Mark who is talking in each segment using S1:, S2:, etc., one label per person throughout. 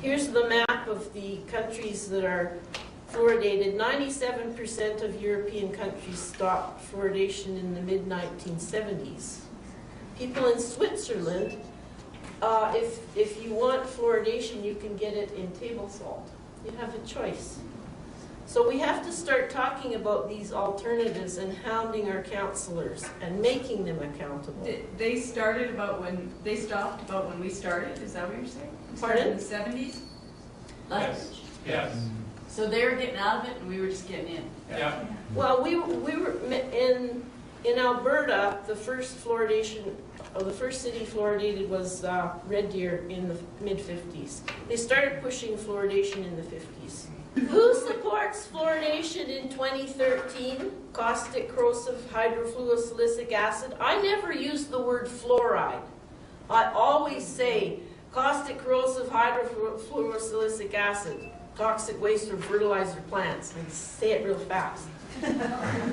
S1: Here's the map of the countries that are fluoridated. 97% of European countries stopped fluoridation in the mid-1970s. People in Switzerland, if you want fluoridation, you can get it in table salt. You have a choice. So we have to start talking about these alternatives and hounding our counselors and making them accountable.
S2: They started about when, they stopped about when we started, is that what you're saying?
S1: Pardon?
S2: In the 70s?
S3: Yes. Yes.
S2: So they were getting out of it and we were just getting in.
S3: Yeah.
S1: Well, we were in Alberta, the first fluoridation, the first city fluoridated was Red Deer in the mid-50s. They started pushing fluoridation in the 50s. Who supports fluoridation in 2013? Caustic corrosive hydrofluorosilicic acid. I never use the word fluoride. I always say caustic corrosive hydrofluorosilicic acid, toxic waste from fertilizer plants. I say it real fast.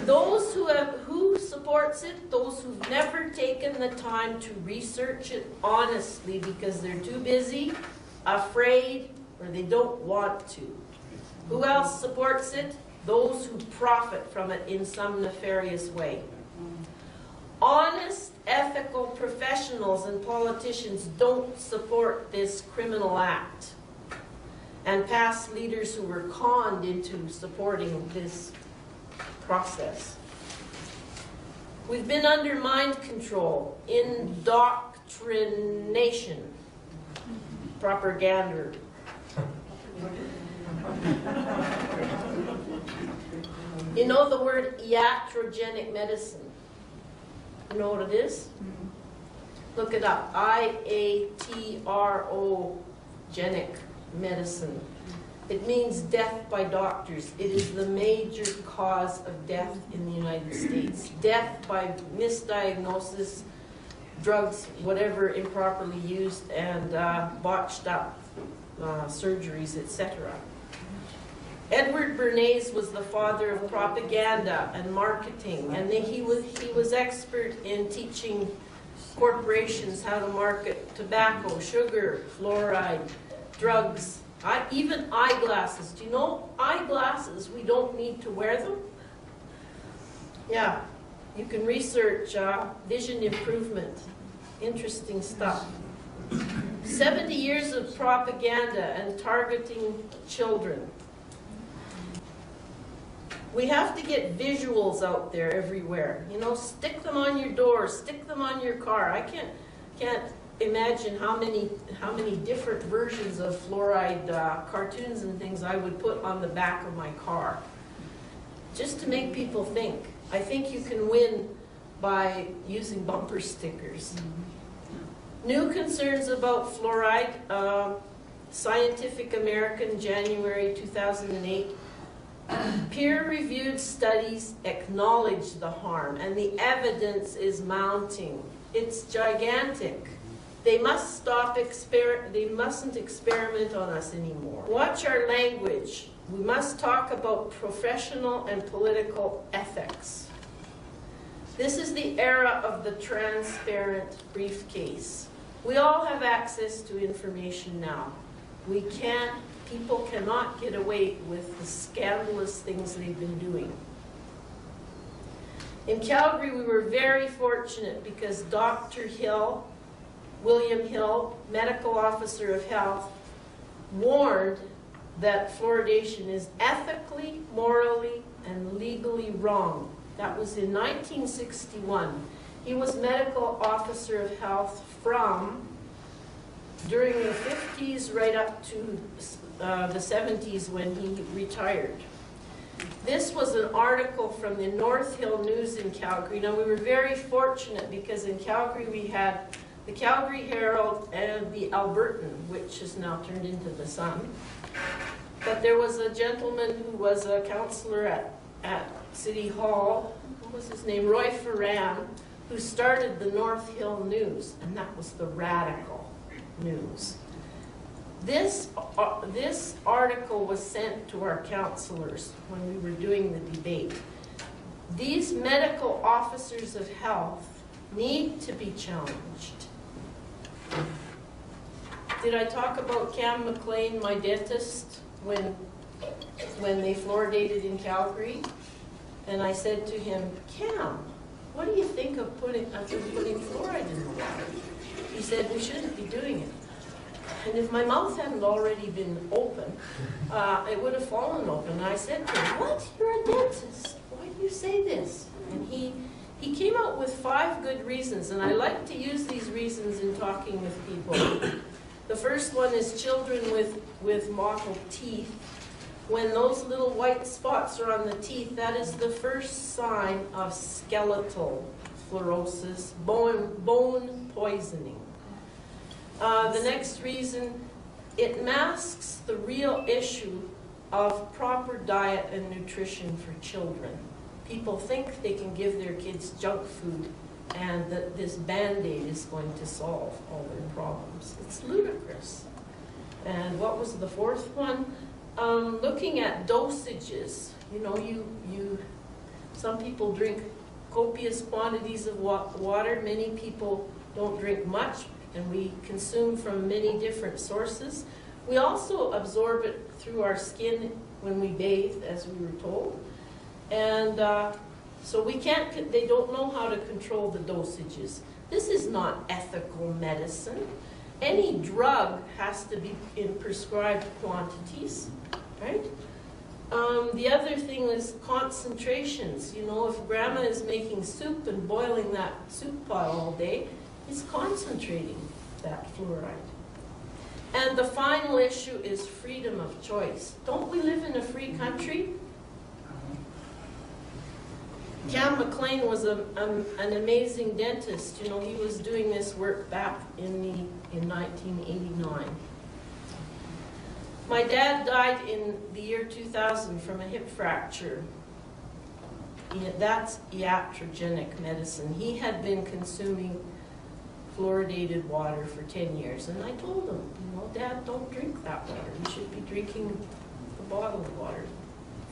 S1: Those who supports it, those who've never taken the time to research it honestly because they're too busy, afraid, or they don't want to. Who else supports it? Those who profit from it in some nefarious way. Honest, ethical professionals and politicians don't support this criminal act. And past leaders who were conned into supporting this process. We've been under mind control, indoctrination, propaganda. You know the word iatrogenic medicine? You know what it is? Look it up. I-A-T-R-O-genic medicine. It means death by doctors. It is the major cause of death in the United States. Death by misdiagnosis, drugs, whatever improperly used, and botched up surgeries, etc. Edward Bernays was the father of propaganda and marketing, and he was expert in teaching corporations how to market tobacco, sugar, fluoride, drugs, even eyeglasses. Do you know eyeglasses, we don't need to wear them? Yeah, you can research vision improvement. Interesting stuff. 70 years of propaganda and targeting children. We have to get visuals out there everywhere. You know, stick them on your door, stick them on your car. I can't imagine how many different versions of fluoride cartoons and things I would put on the back of my car, just to make people think. I think you can win by using bumper stickers. New concerns about fluoride. Scientific American, January 2008. Peer-reviewed studies acknowledge the harm, and the evidence is mounting. It's gigantic. They must stop they mustn't experiment on us anymore. Watch our language. We must talk about professional and political ethics. This is the era of the transparent briefcase. We all have access to information now. People cannot get away with the scandalous things they've been doing. In Calgary, we were very fortunate because Dr. Hill, William Hill, medical officer of health, warned that fluoridation is ethically, morally, and legally wrong. That was in 1961. He was medical officer of health from during the 50s right up to the 70s when he retired. This was an article from the North Hill News in Calgary. Now, we were very fortunate because in Calgary we had the Calgary Herald and the Albertan, which is now turned into the Sun. But there was a gentleman who was a counselor at City Hall, what was his name, Roy Ferran, who started the North Hill News, and that was the radical news. This article was sent to our counselors when we were doing the debate. These medical officers of health need to be challenged. Did I talk about Cam McLean, my dentist, when they fluoridated in Calgary? And I said to him, Cam, what do you think of putting fluoride in the water? He said, we shouldn't be doing it. And if my mouth hadn't already been open, it would have fallen open. And I said to him, what? You're a dentist. Why do you say this? And he came out with 5 good reasons, and I like to use these reasons in talking with people. The first one is children with mottled teeth. When those little white spots are on the teeth, that is the first sign of skeletal fluorosis, bone poisoning. The next reason, it masks the real issue of proper diet and nutrition for children. People think they can give their kids junk food and that this Band-Aid is going to solve all their problems. It's ludicrous. And what was the 4th one? Looking at dosages. You know, some people drink copious quantities of water. Many people don't drink much, and we consume from many different sources. We also absorb it through our skin when we bathe, as we were told. And so they don't know how to control the dosages. This is not ethical medicine. Any drug has to be in prescribed quantities, right? The other thing is concentrations. You know, if grandma is making soup and boiling that soup pot all day, it's concentrating that fluoride. And the final issue is freedom of choice. Don't we live in a free country? Cam McLean was an amazing dentist. You know, he was doing this work back in 1989. My dad died in the year 2000 from a hip fracture. That's iatrogenic medicine. He had been consuming fluoridated water for 10 years. And I told him, you know, Dad, don't drink that water. You should be drinking the bottled water,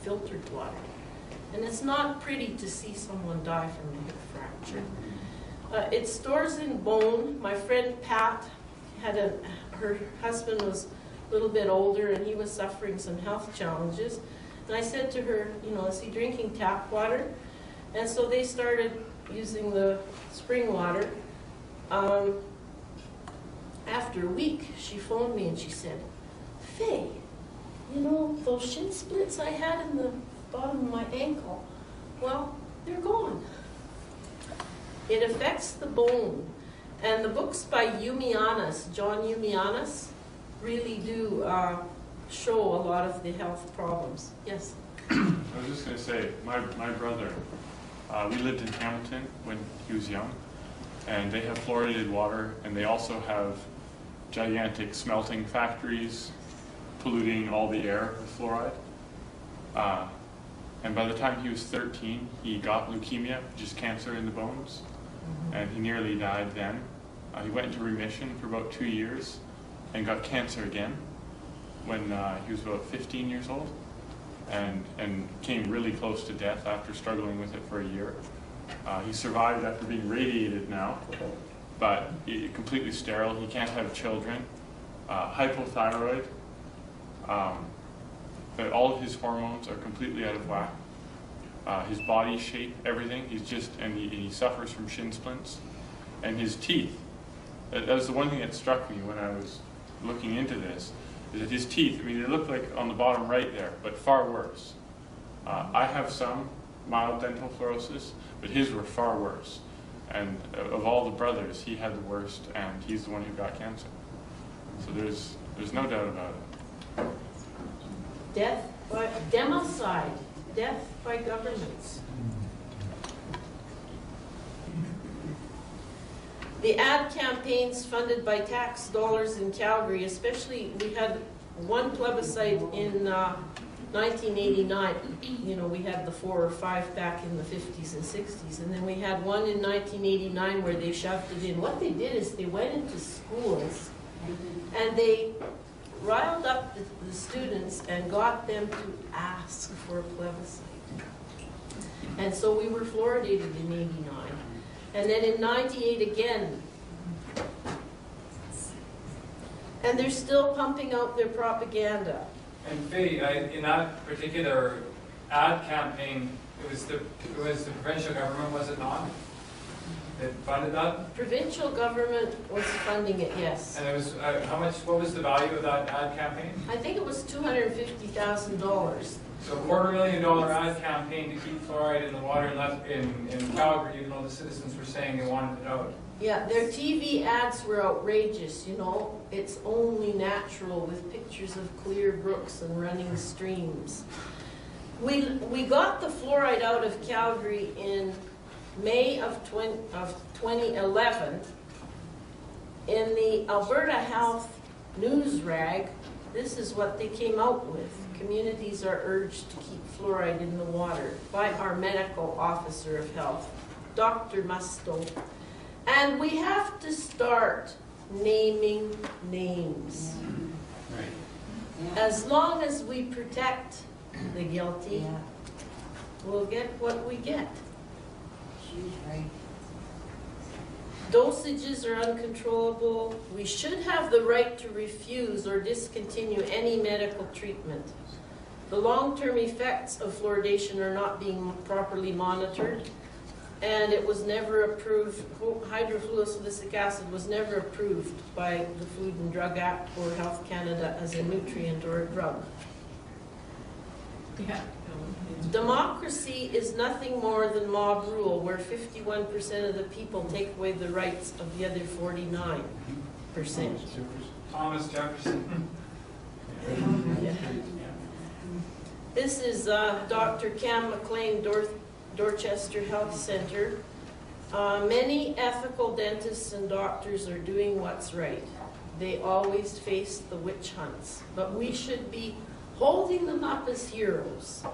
S1: filtered water. And it's not pretty to see someone die from a hip fracture. It stores in bone. My friend Pat her husband was a little bit older and he was suffering some health challenges. And I said to her, you know, is he drinking tap water? And so they started using the spring water. After a week, she phoned me and she said, Fay, you know, those shin splits I had in the bottom of my ankle, well, they're gone. It affects the bone. And the books by John Yumianis, really do show a lot of the health problems. Yes?
S4: I was just going to say, my brother, we lived in Hamilton when he was young, and they have fluoridated water, and they also have gigantic smelting factories polluting all the air with fluoride. And by the time he was 13, he got leukemia, which is cancer in the bones, and he nearly died then. He went into remission for about 2 years and got cancer again when he was about 15 years old, and came really close to death after struggling with it for a year. He survived after being radiated now, but completely sterile. He can't have children. Hypothyroid. All of his hormones are completely out of whack. His body shape, everything. He suffers from shin splints. And his teeth. That was the one thing that struck me when I was looking into this, is that his teeth, I mean, they look like on the bottom right there, but far worse. I have some mild dental fluorosis, but his were far worse. And of all the brothers, he had the worst, and he's the one who got cancer. So there's no doubt about it.
S1: Death by democide, death by governments. The ad campaigns funded by tax dollars in Calgary, especially, we had one plebiscite in 1989. You know, we had the 4 or 5 back in the 50s and 60s, and then we had one in 1989 where they shoved it in. What they did is they went into schools and they riled up the students and got them to ask for a plebiscite. And so we were fluoridated in 89. And then in 98 again. And they're still pumping out their propaganda.
S3: And Fay, in that particular ad campaign, it was the provincial government, was it not, that funded that?
S1: Provincial government was funding it, yes.
S3: And it was, how much, what was the value of that ad campaign?
S1: I think it was $250,000.
S3: So $250,000 ad campaign to keep fluoride in the water in Calgary, even though the citizens were saying they wanted it out.
S1: Yeah, their TV ads were outrageous, you know. It's only natural with pictures of clear brooks and running streams. We got the fluoride out of Calgary in May of 2011. In the Alberta Health News Rag, this is what they came out with. Communities are urged to keep fluoride in the water by our medical officer of health, Dr. Musto. And we have to start naming names.
S3: Right.
S1: As long as we protect the guilty, we'll get what we get.
S5: She's right.
S1: Dosages are uncontrollable. We should have the right to refuse or discontinue any medical treatment. The long-term effects of fluoridation are not being properly monitored, and it was never approved. Hydrofluorosilicic acid was never approved by the Food and Drug Act or Health Canada as a nutrient or a drug.
S2: Yeah.
S1: Democracy is nothing more than mob rule, where 51% of the people take away the rights of the other 49%.
S3: Thomas Jefferson.
S1: Yeah. This is Dr. Cam McLean, Dorchester Health Center. Many ethical dentists and doctors are doing what's right. They always face the witch hunts, but we should be holding them up as heroes.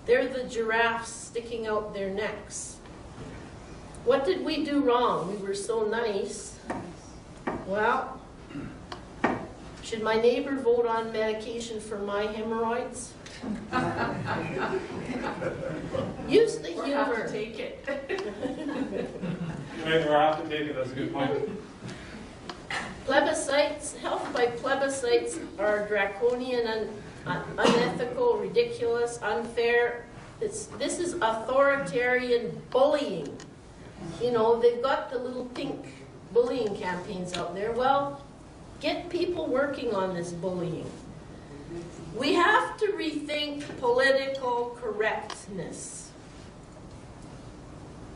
S1: They're the giraffes sticking out their necks. What did we do wrong? We were so nice. Well, should my neighbor vote on medication for my hemorrhoids? Use the
S2: Or have to
S1: humor.
S2: take it.
S3: We'll have to take it, that's a good point.
S1: Plebiscites, health by plebiscites are draconian and unethical, ridiculous, unfair. This is authoritarian bullying. You know, they've got the little pink bullying campaigns out there. Well, get people working on this bullying. We have to rethink political correctness.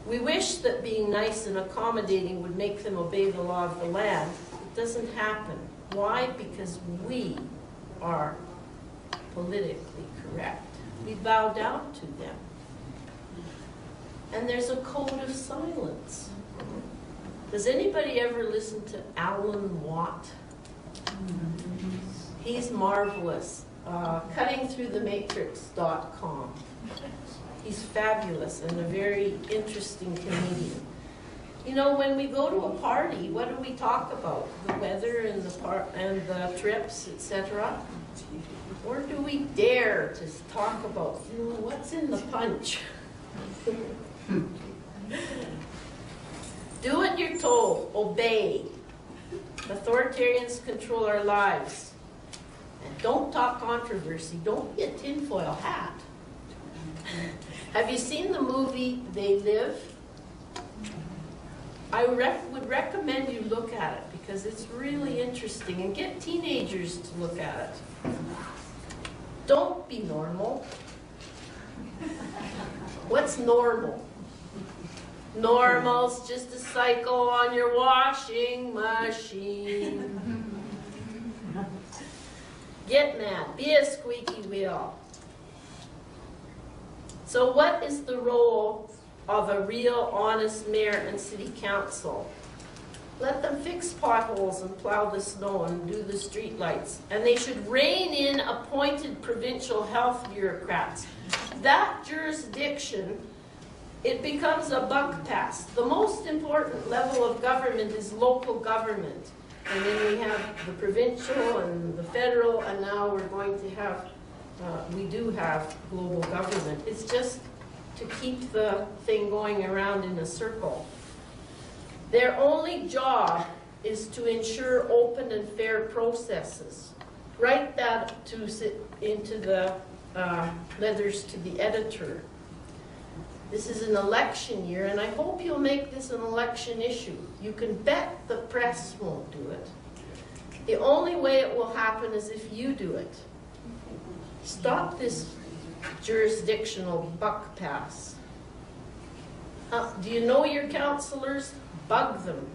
S1: We wish that being nice and accommodating would make them obey the law of the land. It doesn't happen. Why? Because we are politically correct. We bow down to them. And there's a code of silence. Does anybody ever listen to Alan Watt? He's marvelous. Cuttingthroughthematrix.com. He's fabulous and a very interesting comedian. You know, when we go to a party, what do we talk about? The weather and the trips, etc. Or do we dare to talk about, you know, what's in the punch? Do what you're told. Obey. Authoritarians control our lives. And don't talk controversy. Don't be a tinfoil hat. Have you seen the movie They Live? I would recommend you look at it because it's really interesting, and get teenagers to look at it. Don't be normal. What's normal? Normal's just a cycle on your washing machine. Get mad. Be a squeaky wheel. So what is the role of a real, honest mayor and city council? Let them fix potholes and plow the snow and do the street lights. And they should rein in appointed provincial health bureaucrats. That jurisdiction, it becomes a buck pass. The most important level of government is local government. And then we have the provincial and the federal, and now we're going to have, we do have global government. It's just to keep the thing going around in a circle. Their only job is to ensure open and fair processes. Write that into the letters to the editor. This is an election year, and I hope you'll make this an election issue. You can bet the press won't do it. The only way it will happen is if you do it. Stop this jurisdictional buck pass. Do you know your councillors? Bug them.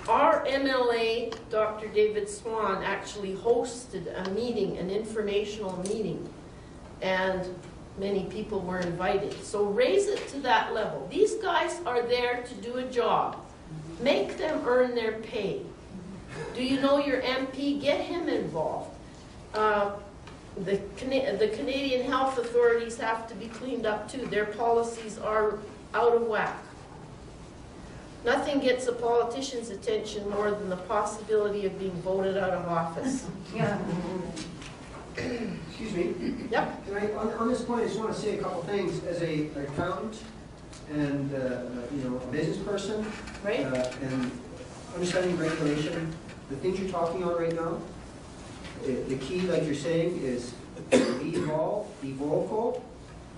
S1: Our MLA, Dr. David Swan, actually hosted a meeting, an informational meeting, and many people were invited. So raise it to that level. These guys are there to do a job. Make them earn their pay. Do you know your MP? Get him involved. The Canadian health authorities have to be cleaned up too. Their policies are out of whack. Nothing gets a politician's attention more than the possibility of being voted out of office.
S5: Yeah.
S6: Excuse me.
S1: Yep.
S6: Can I, on this point, I just want to say a couple things. As an accountant and a business person,
S1: Right?
S6: and understanding regulation, the things you're talking on right now, the key, like you're saying, is be involved, be vocal,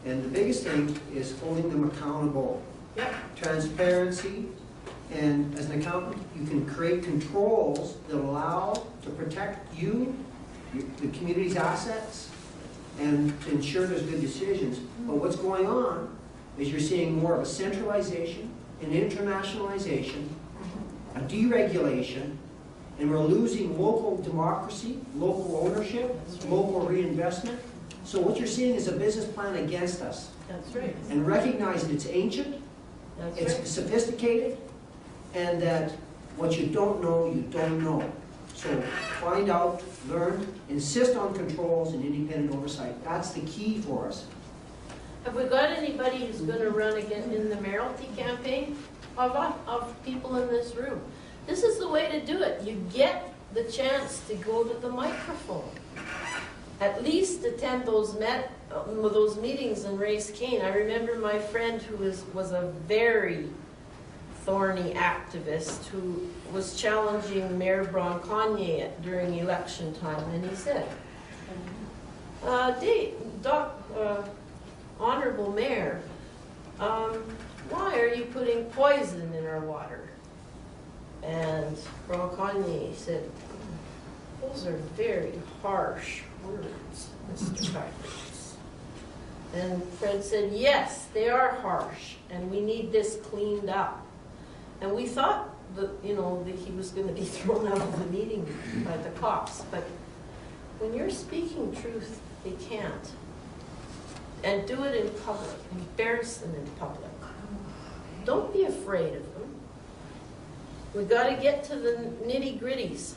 S6: and the biggest thing is holding them accountable.
S1: Yep.
S6: Transparency, and as an accountant, you can create controls that allow to protect you, the community's assets, and to ensure there's good decisions. But what's going on is you're seeing more of a centralization, an internationalization, a deregulation, and we're losing local democracy, local ownership, local reinvestment. So what you're seeing is a business plan against us.
S1: That's right.
S6: And recognize that it's ancient,
S1: That's
S6: it's
S1: right.
S6: sophisticated, and that what you don't know, you don't know. So find out, learn, insist on controls and independent oversight. That's the key for us.
S1: Have we got anybody who's going to run again in the mayoralty campaign? Of people in this room. This is the way to do it. You get the chance to go to the microphone. At least attend those meetings and raise cane. I remember my friend who was a very thorny activist who was challenging Mayor Bronconnier during election time, and he said, Honorable Mayor, why are you putting poison in our water? And Bronconnier said, those are very harsh words, Mr. Harkins. And Fred said, yes, they are harsh, and we need this cleaned up. And we thought that, that he was going to be thrown out of the meeting by the cops, but when you're speaking truth, they can't. And do it in public, embarrass them in public. Don't be afraid of them. We got to get to the nitty-gritties.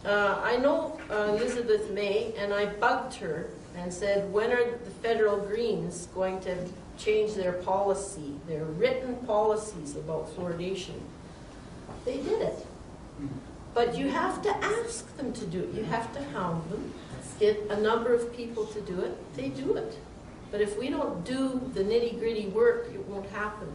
S1: I know Elizabeth May, and I bugged her and said, when are the federal Greens going to change their policy, their written policies about fluoridation? They did it. But you have to ask them to do it. You have to hound them. Get a number of people to do it. They do it. But if we don't do the nitty-gritty work, it won't happen.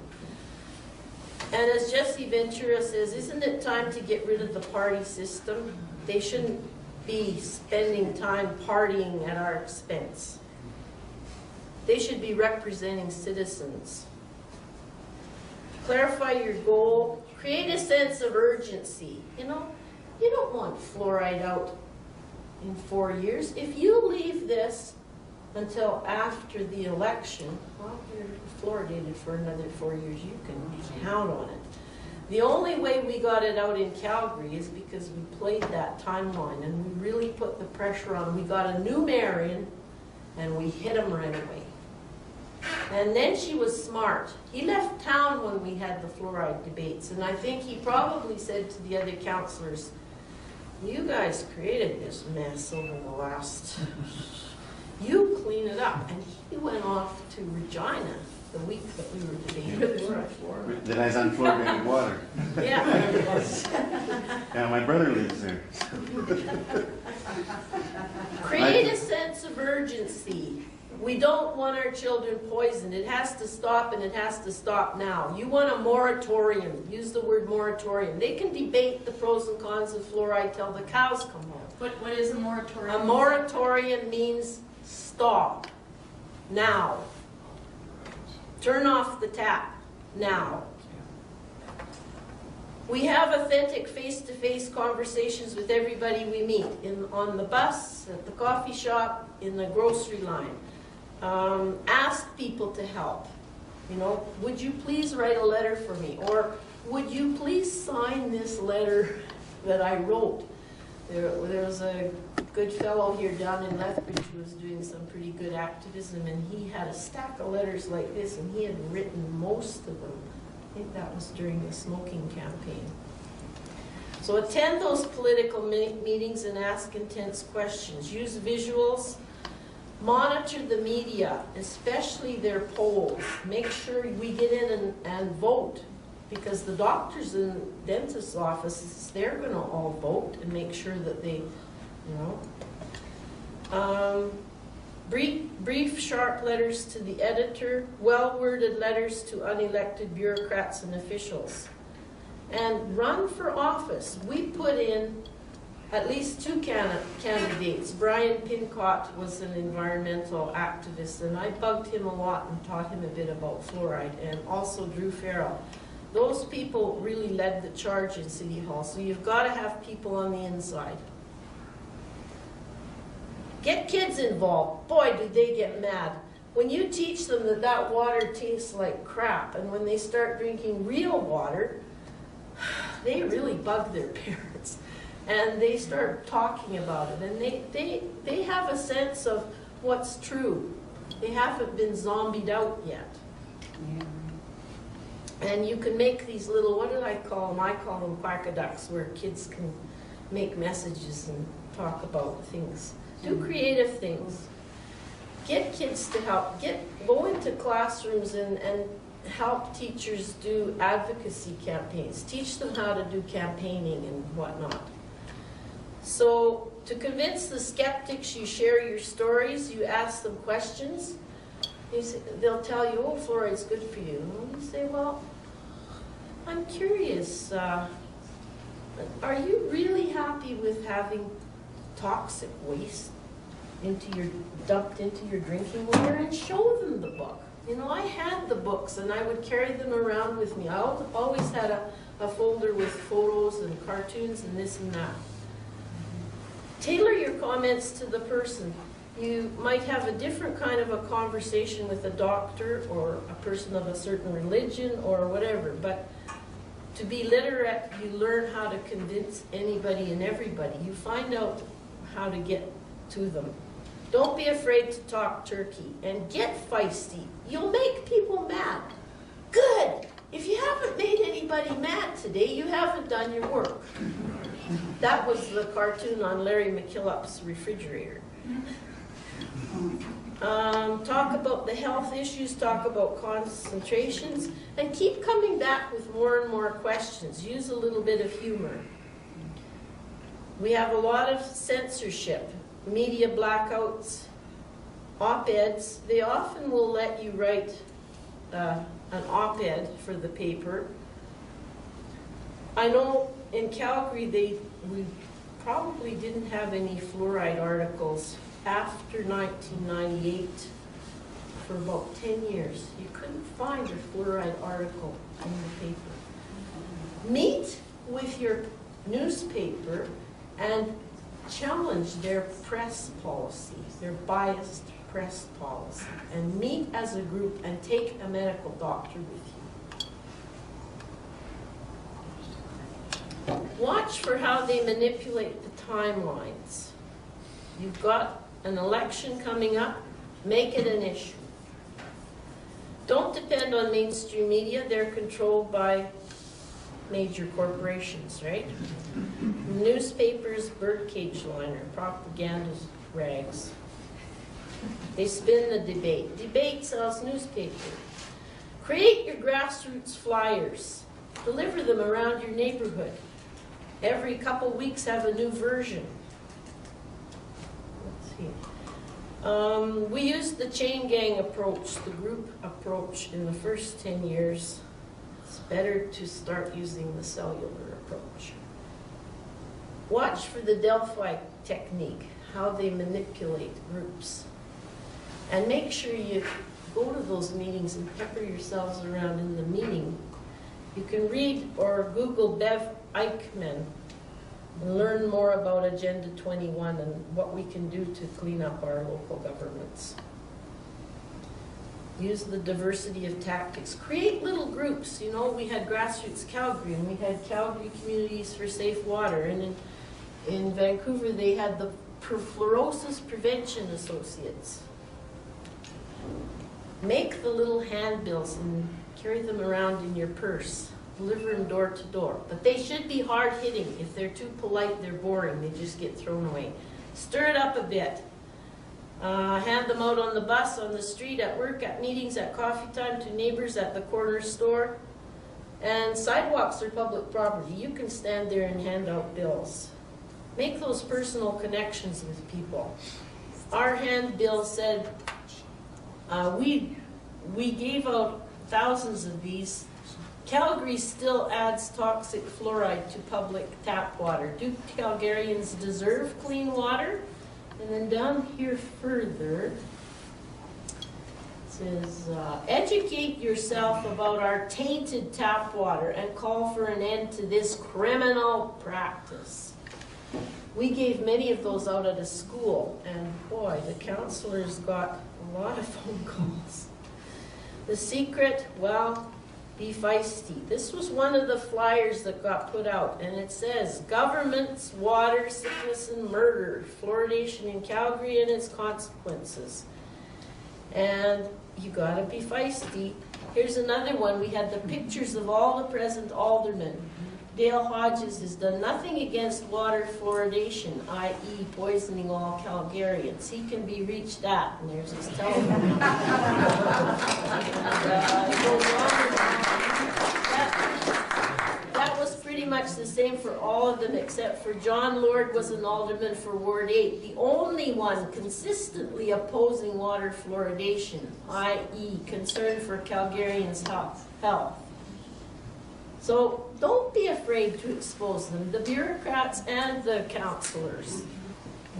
S1: And as Jesse Ventura says, isn't it time to get rid of the party system? They shouldn't be spending time partying at our expense. They should be representing citizens. Clarify your goal. Create a sense of urgency. You don't want fluoride out in 4 years. If you leave this until after the election, well, you're fluoridated for another 4 years. You can count on it. The only way we got it out in Calgary is because we played that timeline and we really put the pressure on. We got a new mayor in and we hit him right away. And then she was smart. He left town when we had the fluoride debates, and I think he probably said to the other councillors, you guys created this mess over the last... You clean it up. And he went off to Regina the week that we were debating fluoride.
S7: That has unfluoridated water.
S1: Yeah.
S7: Yeah, my brother lives there.
S1: Create a sense of urgency. We don't want our children poisoned. It has to stop, and it has to stop now. You want a moratorium. Use the word moratorium. They can debate the pros and cons of fluoride till the cows come home.
S2: What is a moratorium?
S1: A moratorium means stop now. Turn off the tap now. We have authentic face-to-face conversations with everybody we meet, on the bus, at the coffee shop, in the grocery line. Ask people to help. You know, would you please write a letter for me? Or would you please sign this letter that I wrote? There was a good fellow here down in Lethbridge who was doing some pretty good activism, and he had a stack of letters like this, and he had written most of them. I think that was during the smoking campaign. So attend those political meetings and ask intense questions. Use visuals. Monitor the media, especially their polls. Make sure we get in and vote, because the doctors and dentists' offices, they're going to all vote and make sure that they, you know. Brief, sharp letters to the editor, well-worded letters to unelected bureaucrats and officials. And run for office. We put in at least 2 candidates. Brian Pincott was an environmental activist, and I bugged him a lot and taught him a bit about fluoride, and also Drew Farrell. Those people really led the charge in City Hall, so you've got to have people on the inside. Get kids involved. Boy, do they get mad. When you teach them that that water tastes like crap, and when they start drinking real water, they really bug their parents. And they start talking about it. And they have a sense of what's true. They haven't been zombied out yet.
S5: Yeah.
S1: And you can make these little, what did I call them? I call them quackaducks, where kids can make messages and talk about things. Do creative things. Get kids to help. Go into classrooms and help teachers do advocacy campaigns. Teach them how to do campaigning and whatnot. So to convince the skeptics, you share your stories, you ask them questions. They'll tell you, oh, fluoride's good for you. And you say, well, I'm curious, are you really happy with having toxic waste dumped into your drinking water? And show them the book. You know, I had the books and I would carry them around with me. I always had a folder with photos and cartoons and this and that. Tailor your comments to the person. You might have a different kind of a conversation with a doctor or a person of a certain religion or whatever, but to be literate, you learn how to convince anybody and everybody. You find out how to get to them. Don't be afraid to talk turkey and get feisty. You'll make people mad. Good. If you haven't made anybody mad today, you haven't done your work. That was the cartoon on Larry McKillop's refrigerator. Talk about the health issues, talk about concentrations, and keep coming back with more and more questions. Use a little bit of humor. We have a lot of censorship, media blackouts, op-eds. They often will let you write an op-ed for the paper. I know in Calgary we probably didn't have any fluoride articles after 1998 for about 10 years. You couldn't find a fluoride article in the paper. Meet with your newspaper and challenge their press policy, their biased press policy, and meet as a group and take a medical doctor with you. Watch for how they manipulate the timelines. You've got an election coming up, make it an issue. Don't depend on mainstream media, they're controlled by major corporations, right? Newspapers, birdcage liner, propaganda rags. They spin the debate. Debate sells newspaper. Create your grassroots flyers. Deliver them around your neighborhood. Every couple weeks have a new version. Let's see. We used the chain gang approach, the group approach in the first 10 years. It's better to start using the cellular approach. Watch for the Delphi technique, how they manipulate groups. And make sure you go to those meetings and pepper yourselves around in the meeting. You can read or Google Bev Eichmann and learn more about Agenda 21 and what we can do to clean up our local governments. Use the diversity of tactics. Create little groups. You know, we had Grassroots Calgary, and we had Calgary Communities for Safe Water, and in Vancouver they had the Fluorosis Prevention Associates. Make the little handbills and carry them around in your purse. Deliver them door to door. But they should be hard-hitting. If they're too polite, they're boring. They just get thrown away. Stir it up a bit. Hand them out on the bus, on the street, at work, at meetings, at coffee time, to neighbors, at the corner store. And sidewalks are public property. You can stand there and hand out bills. Make those personal connections with people. Our handbill said, we gave out thousands of these. Calgary still adds toxic fluoride to public tap water. Do Calgarians deserve clean water? And then down here further, it says, educate yourself about our tainted tap water and call for an end to this criminal practice. We gave many of those out at a school, and boy, the counselors got a lot of phone calls. The secret, well, be feisty. This was one of the flyers that got put out, and it says, government's water, sickness, and murder, fluoridation in Calgary and its consequences. And you gotta be feisty. Here's another one. We had the pictures of all the present aldermen. Dale Hodges has done nothing against water fluoridation, i.e. poisoning all Calgarians. He can be reached at, and there's his telephone number. That was pretty much the same for all of them, except for John Lord was an alderman for Ward 8, the only one consistently opposing water fluoridation, i.e. concern for Calgarians' health. So don't be afraid to expose them, the bureaucrats and the councillors.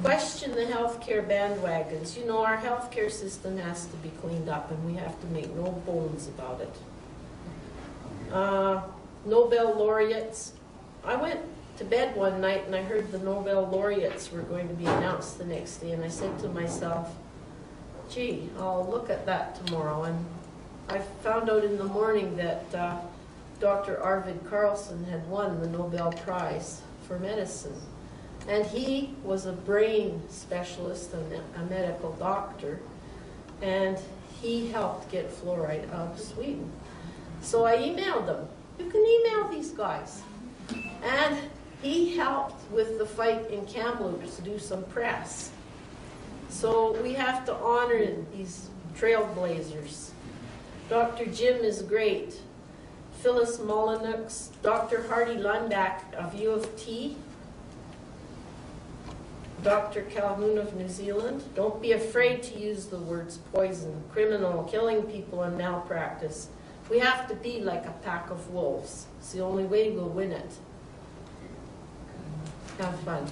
S1: Question the healthcare bandwagons. You know, our healthcare system has to be cleaned up, and we have to make no bones about it. Nobel laureates. I went to bed one night and I heard the Nobel laureates were going to be announced the next day, and I said to myself, gee, I'll look at that tomorrow. And I found out in the morning that Dr. Arvid Carlson had won the Nobel Prize for medicine. And he was a brain specialist and a medical doctor, and he helped get fluoride out of Sweden. So I emailed him. You can email these guys. And he helped with the fight in Kamloops to do some press. So we have to honor these trailblazers. Dr. Jim is great. Phyllis Molyneux, Dr. Hardy Lundback of U of T, Dr. Calhoun of New Zealand. Don't be afraid to use the words poison, criminal, killing people, and malpractice. We have to be like a pack of wolves. It's the only way we'll win it. Have fun.